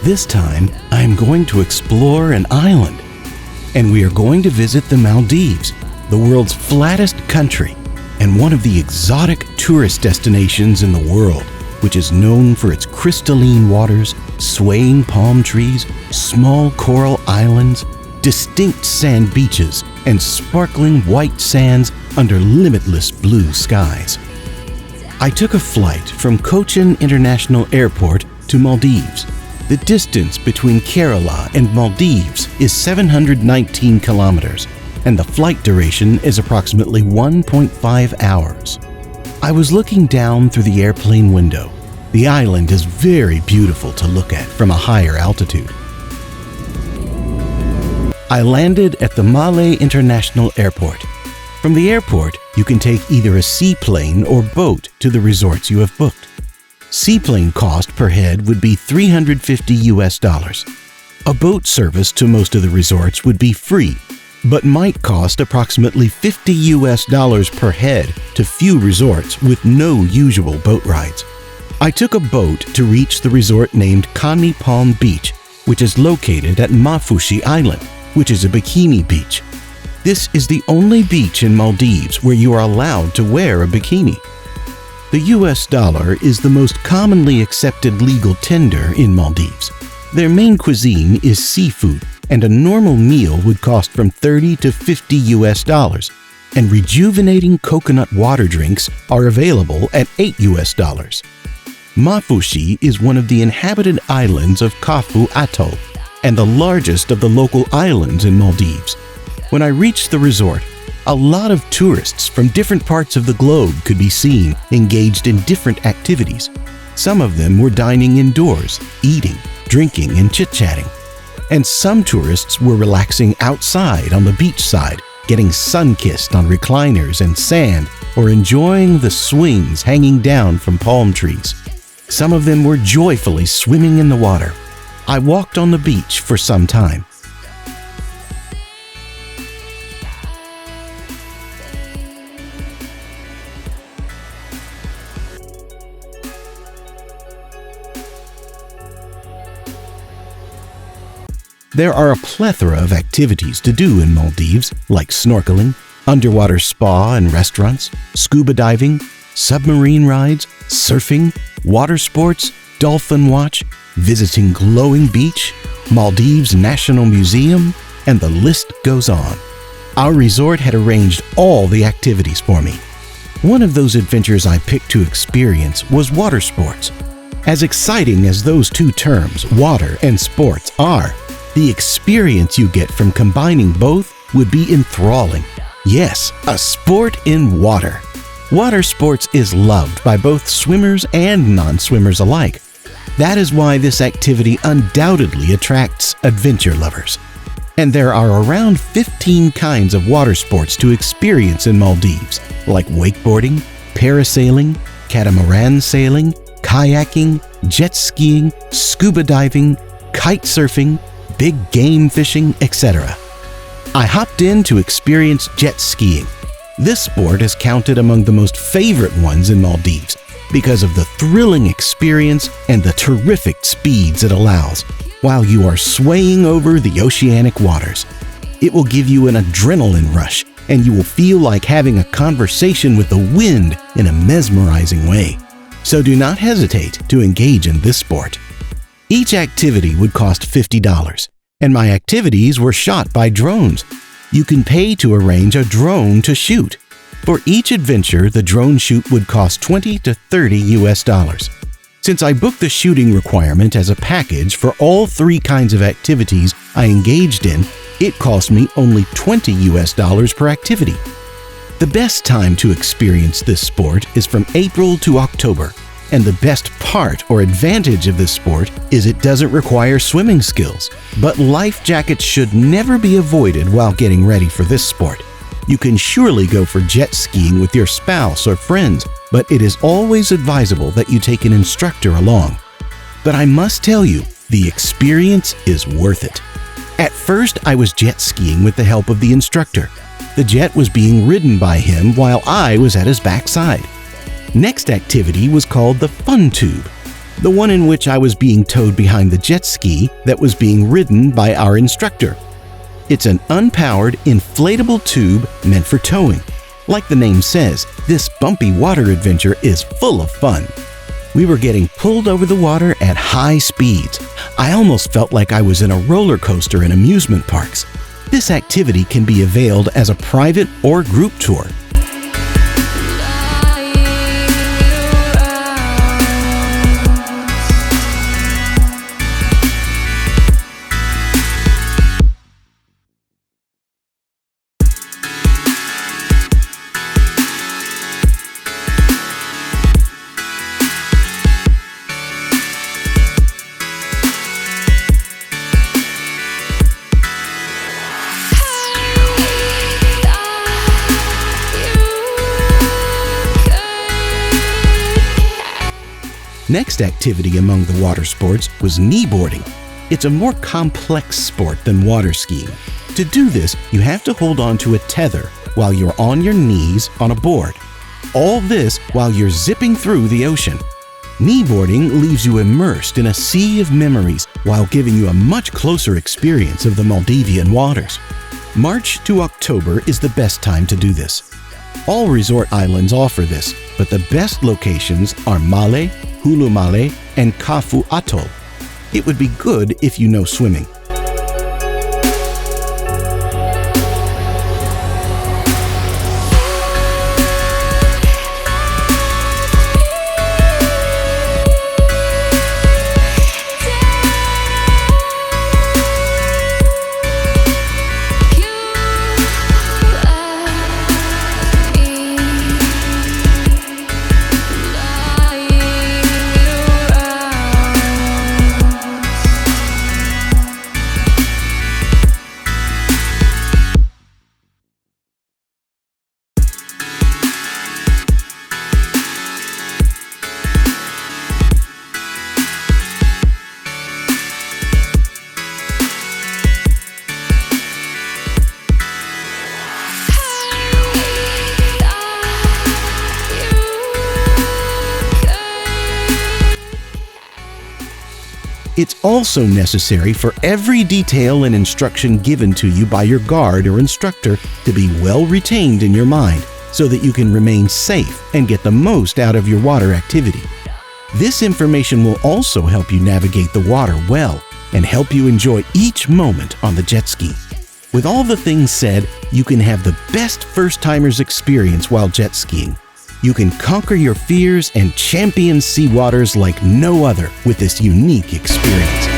This time, I am going to explore an island. And we are going to visit the Maldives, the world's flattest country, and one of the exotic tourist destinations in the world, which is known for its crystalline waters, swaying palm trees, small coral islands, distinct sand beaches, and sparkling white sands under limitless blue skies. I took a flight from Cochin International Airport to Maldives. The distance between Kerala and Maldives is 719 kilometers, and the flight duration is approximately 1.5 hours. I was looking down through the airplane window. The island is very beautiful to look at from a higher altitude. I landed at the Maaya International Airport. From the airport, you can take either a seaplane or boat to the resorts you have booked. Seaplane cost per head would be $350. A boat service to most of the resorts would be free, but might cost approximately $50 per head to few resorts with no usual boat rides. I took a boat to reach the resort named Kani Palm Beach, which is located at Maafushi Island, which is a bikini beach. This is the only beach in Maldives where you are allowed to wear a bikini. The US dollar is the most commonly accepted legal tender in Maldives. Their main cuisine is seafood, and a normal meal would cost from $30 to $50, and rejuvenating coconut water drinks are available at $8. Maafushi is one of the inhabited islands of Kafu Atoll, and the largest of the local islands in Maldives. When I reached the resort, a lot of tourists from different parts of the globe could be seen engaged in different activities. Some of them were dining indoors, eating, drinking, and chit-chatting. And some tourists were relaxing outside on the beach side, getting sun-kissed on recliners and sand, or enjoying the swings hanging down from palm trees. Some of them were joyfully swimming in the water. I walked on the beach for some time. There are a plethora of activities to do in Maldives, like snorkeling, underwater spa and restaurants, scuba diving, submarine rides, surfing, water sports, dolphin watch, visiting glowing beach, Maldives National Museum, and the list goes on. Our resort had arranged all the activities for me. One of those adventures I picked to experience was water sports. As exciting as those two terms, water and sports, are, the experience you get from combining both would be enthralling. Yes, a sport in water. Water sports is loved by both swimmers and non-swimmers alike. That is why this activity undoubtedly attracts adventure lovers. And there are around 15 kinds of water sports to experience in Maldives, like wakeboarding, parasailing, catamaran sailing, kayaking, jet skiing, scuba diving, kite surfing, big game fishing, etc. I hopped in to experience jet skiing. This sport is counted among the most favorite ones in Maldives because of the thrilling experience and the terrific speeds it allows while you are swaying over the oceanic waters. It will give you an adrenaline rush, and you will feel like having a conversation with the wind in a mesmerizing way. So do not hesitate to engage in this sport. Each activity would cost $50, and my activities were shot by drones. You can pay to arrange a drone to shoot. For each adventure, the drone shoot would cost $20 to $30. Since I booked the shooting requirement as a package for all three kinds of activities I engaged in, it cost me only $20 per activity. The best time to experience this sport is from April to October. And the best part or advantage of this sport is it doesn't require swimming skills. But life jackets should never be avoided while getting ready for this sport. You can surely go for jet skiing with your spouse or friends, but it is always advisable that you take an instructor along. But I must tell you, the experience is worth it. At first, I was jet skiing with the help of the instructor. The jet was being ridden by him while I was at his backside. Next activity was called the Fun Tube. the one in which I was being towed behind the jet ski that was being ridden by our instructor. It's an unpowered, inflatable tube meant for towing. Like the name says, this bumpy water adventure is full of fun. We were getting pulled over the water at high speeds. I almost felt like I was in a roller coaster in amusement parks. This activity can be availed as a private or group tour. Next activity among the water sports was kneeboarding. It's a more complex sport than water skiing. To do this, you have to hold on to a tether while you're on your knees on a board. All this while you're zipping through the ocean. Kneeboarding leaves you immersed in a sea of memories while giving you a much closer experience of the Maldivian waters. March to October is the best time to do this. All resort islands offer this, but the best locations are Male, Hulu Male, and Kafu Atoll. It would be good if you know swimming. It's also necessary for every detail and instruction given to you by your guard or instructor to be well retained in your mind so that you can remain safe and get the most out of your water activity. This information will also help you navigate the water well and help you enjoy each moment on the jet ski. With all the things said, you can have the best first-timers experience while jet skiing. You can conquer your fears and champion sea waters like no other with this unique experience.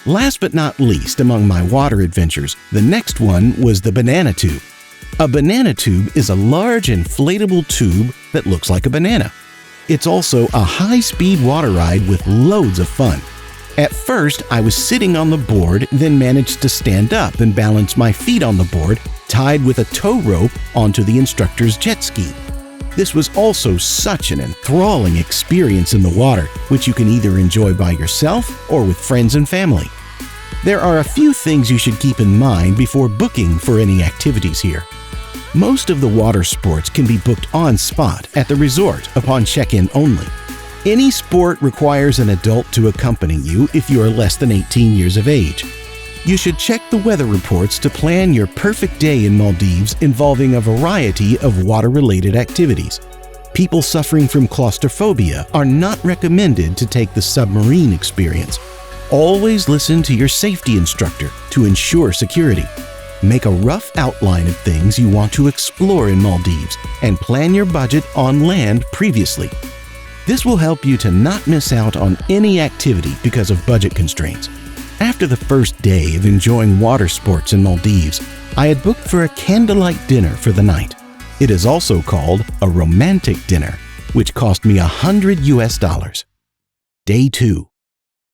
Last but not least among my water adventures, the next one was the banana tube. A banana tube is a large inflatable tube that looks like a banana. It's also a high-speed water ride with loads of fun. At first, I was sitting on the board, then managed to stand up and balance my feet on the board, tied with a tow rope onto the instructor's jet ski. This was also such an enthralling experience in the water, which you can either enjoy by yourself or with friends and family. There are a few things you should keep in mind before booking for any activities here. Most of the water sports can be booked on spot at the resort upon check-in only. Any sport requires an adult to accompany you if you are less than 18 years of age. You should check the weather reports to plan your perfect day in Maldives involving a variety of water-related activities. People suffering from claustrophobia are not recommended to take the submarine experience. Always listen to your safety instructor to ensure security. Make a rough outline of things you want to explore in Maldives and plan your budget on land previously. This will help you to not miss out on any activity because of budget constraints. After the first day of enjoying water sports in Maldives, I had booked for a candlelight dinner for the night. It is also called a romantic dinner, which cost me $100. Day 2.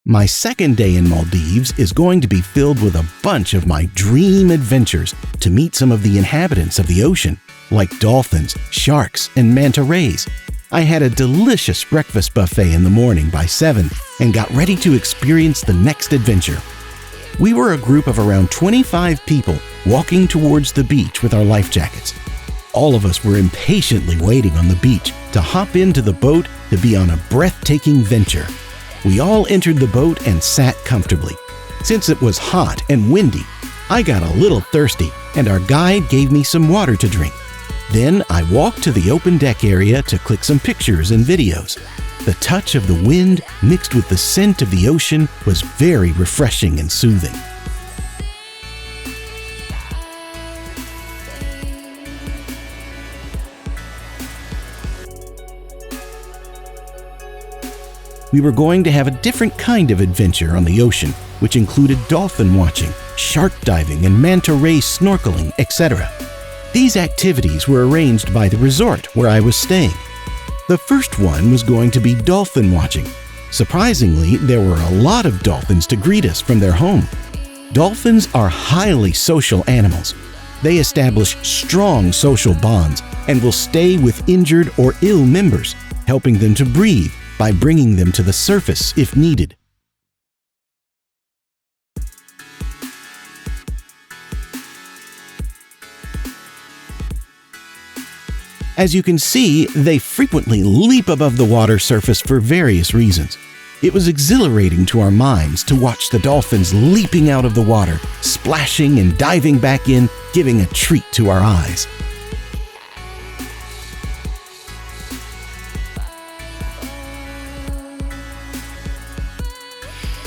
My second day in Maldives is going to be filled with a bunch of my dream adventures to meet some of the inhabitants of the ocean, like dolphins, sharks, and manta rays. I had a delicious breakfast buffet in the morning by 7 and got ready to experience the next adventure. We were a group of around 25 people walking towards the beach with our life jackets. All of us were impatiently waiting on the beach to hop into the boat to be on a breathtaking venture. We all entered the boat and sat comfortably. Since it was hot and windy, I got a little thirsty and our guide gave me some water to drink. Then I walked to the open deck area to click some pictures and videos. The touch of the wind mixed with the scent of the ocean was very refreshing and soothing. We were going to have a different kind of adventure on the ocean, which included dolphin watching, shark diving, and manta ray snorkeling, etc. These activities were arranged by the resort where I was staying. The first one was going to be dolphin watching. Surprisingly, there were a lot of dolphins to greet us from their home. Dolphins are highly social animals. They establish strong social bonds and will stay with injured or ill members, helping them to breathe by bringing them to the surface if needed. As you can see, they frequently leap above the water surface for various reasons. It was exhilarating to our minds to watch the dolphins leaping out of the water, splashing and diving back in, giving a treat to our eyes.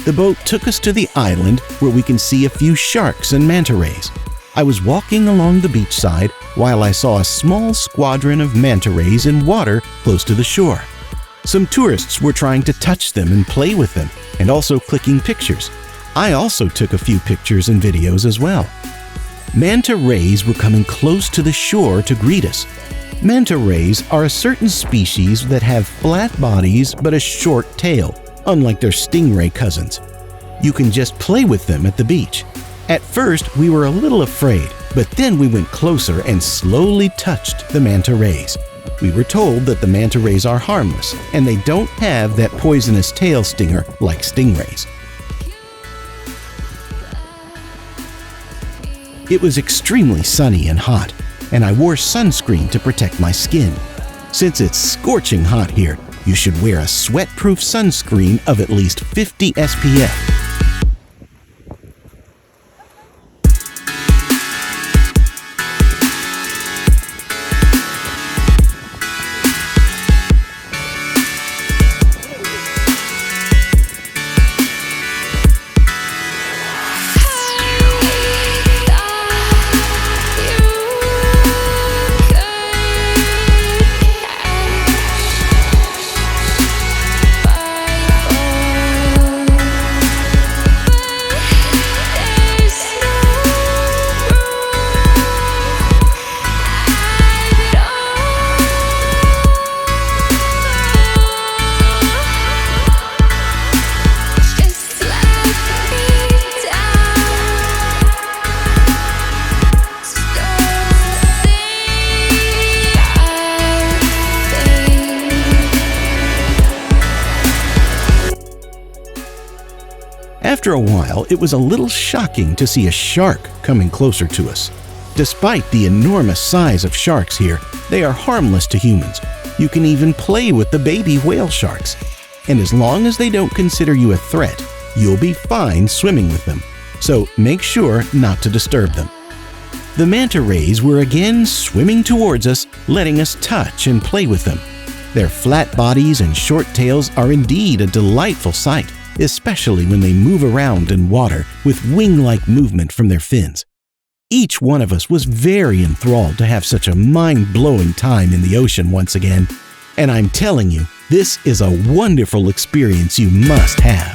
The boat took us to the island where we can see a few sharks and manta rays. I was walking along the beachside while I saw a small squadron of manta rays in water close to the shore. Some tourists were trying to touch them and play with them, and also clicking pictures. I also took a few pictures and videos as well. Manta rays were coming close to the shore to greet us. Manta rays are a certain species that have flat bodies but a short tail, unlike their stingray cousins. You can just play with them at the beach. At first, we were a little afraid, but then we went closer and slowly touched the manta rays. We were told that the manta rays are harmless, and they don't have that poisonous tail stinger like stingrays. It was extremely sunny and hot, and I wore sunscreen to protect my skin. Since it's scorching hot here, you should wear a sweat-proof sunscreen of at least 50 SPF. After a while, it was a little shocking to see a shark coming closer to us. Despite the enormous size of sharks here, they are harmless to humans. You can even play with the baby whale sharks. And as long as they don't consider you a threat, you'll be fine swimming with them. So make sure not to disturb them. The manta rays were again swimming towards us, letting us touch and play with them. Their flat bodies and short tails are indeed a delightful sight, especially when they move around in water with wing-like movement from their fins. Each one of us was very enthralled to have such a mind-blowing time in the ocean once again, and I'm telling you, this is a wonderful experience you must have.